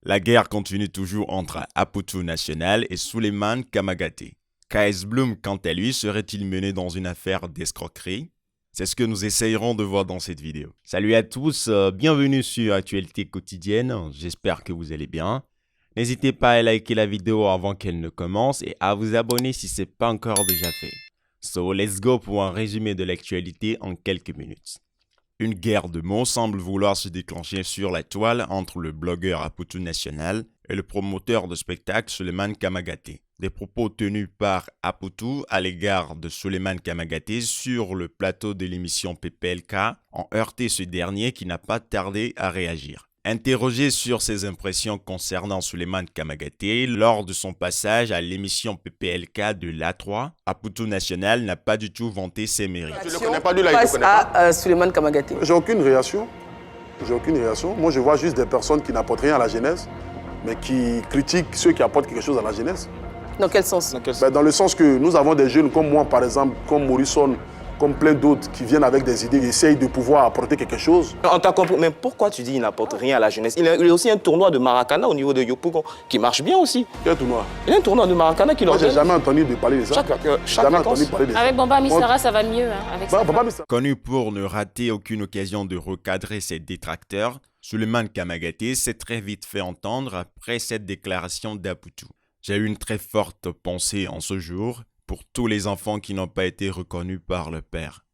La guerre continue toujours entre Aputu National et Suleiman Kamagaté. KS Bloom, quant à lui, serait-il mené dans une affaire d'escroquerie? C'est ce que nous essayerons de voir dans cette vidéo. Salut à tous, bienvenue sur Actualité Quotidienne, j'espère que vous allez bien. N'hésitez pas à liker la vidéo avant qu'elle ne commence et à vous abonner si ce n'est pas encore déjà fait. So let's go pour un résumé de l'actualité en quelques minutes. Une guerre de mots semble vouloir se déclencher sur la toile entre le blogueur Aputu National et le promoteur de spectacle Suleiman Kamagaté. Des propos tenus par Aputu à l'égard de Suleiman Kamagaté sur le plateau de l'émission PPLK ont heurté ce dernier qui n'a pas tardé à réagir. Interrogé sur ses impressions concernant Suleiman Kamagaté lors de son passage à l'émission PPLK de l'A3, Aputu National n'a pas du tout vanté ses mérites. Je le connais pas, lui là, il ne connaît pas. À Suleiman Kamagaté. J'ai aucune réaction. Moi, je vois juste des personnes qui n'apportent rien à la jeunesse, mais qui critiquent ceux qui apportent quelque chose à la jeunesse. Dans quel sens? Dans le sens que nous avons des jeunes comme moi, par exemple, comme Morrison, comme plein d'autres qui viennent avec des idées, qui essayent de pouvoir apporter quelque chose. On t'a compris, mais pourquoi tu dis qu'il n'apporte rien à la jeunesse? Il y a aussi un tournoi de Maracana au niveau de Yopougon qui marche bien aussi. Quel tournoi? Il y a un tournoi de Maracana qui Moi, l'organise. j'ai jamais entendu de parler de ça. Jamais entendu parler de ça. Avec Bamba Missara, ça va mieux. Avec ça. Connu pour ne rater aucune occasion de recadrer ses détracteurs, Suleiman Kamagaté s'est très vite fait entendre après cette déclaration d'Aputu. J'ai eu une très forte pensée en ce jour pour tous les enfants qui n'ont pas été reconnus par le père.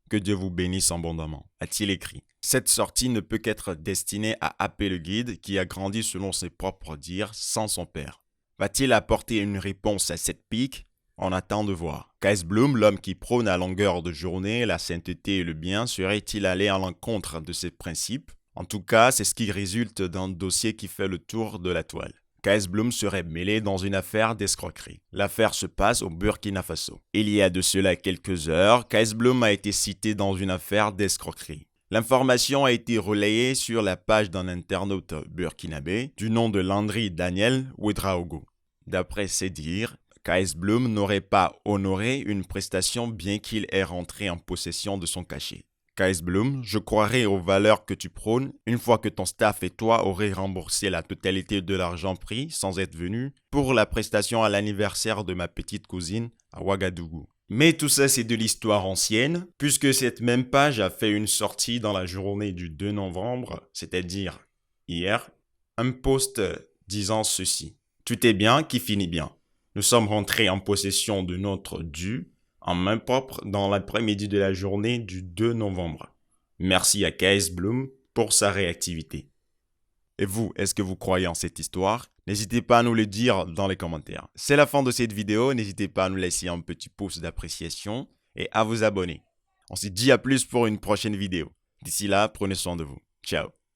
Que Dieu vous bénisse abondamment, a-t-il écrit. Cette sortie ne peut qu'être destinée à happer le guide qui a grandi selon ses propres dires sans son père. Va-t-il apporter une réponse à cette pique? On attend de voir. KS Bloom, l'homme qui prône à longueur de journée la sainteté et le bien, serait-il allé à l'encontre de ses principes? En tout cas, c'est ce qui résulte d'un dossier qui fait le tour de la toile. KS Bloom serait mêlé dans une affaire d'escroquerie. L'affaire se passe au Burkina Faso. Il y a de cela quelques heures, KS Bloom a été cité dans une affaire d'escroquerie. L'information a été relayée sur la page d'un internaute burkinabé du nom de Landry Daniel Ouedraogo. D'après ses dires, KS Bloom n'aurait pas honoré une prestation bien qu'il ait rentré en possession de son cachet. KS Bloom, je croirais aux valeurs que tu prônes une fois que ton staff et toi auraient remboursé la totalité de l'argent pris sans être venu pour la prestation à l'anniversaire de ma petite cousine à Ouagadougou. Mais tout ça c'est de l'histoire ancienne puisque cette même page a fait une sortie dans la journée du 2 novembre, c'est-à-dire hier, un post disant ceci. Tout est bien qui finit bien. Nous sommes rentrés en possession de notre dû en main propre dans l'après-midi de la journée du 2 novembre. Merci à KS Bloom pour sa réactivité. Et vous, est-ce que vous croyez en cette histoire? N'hésitez pas à nous le dire dans les commentaires. C'est la fin de cette vidéo, n'hésitez pas à nous laisser un petit pouce d'appréciation et à vous abonner. On se dit à plus pour une prochaine vidéo. D'ici là, prenez soin de vous. Ciao.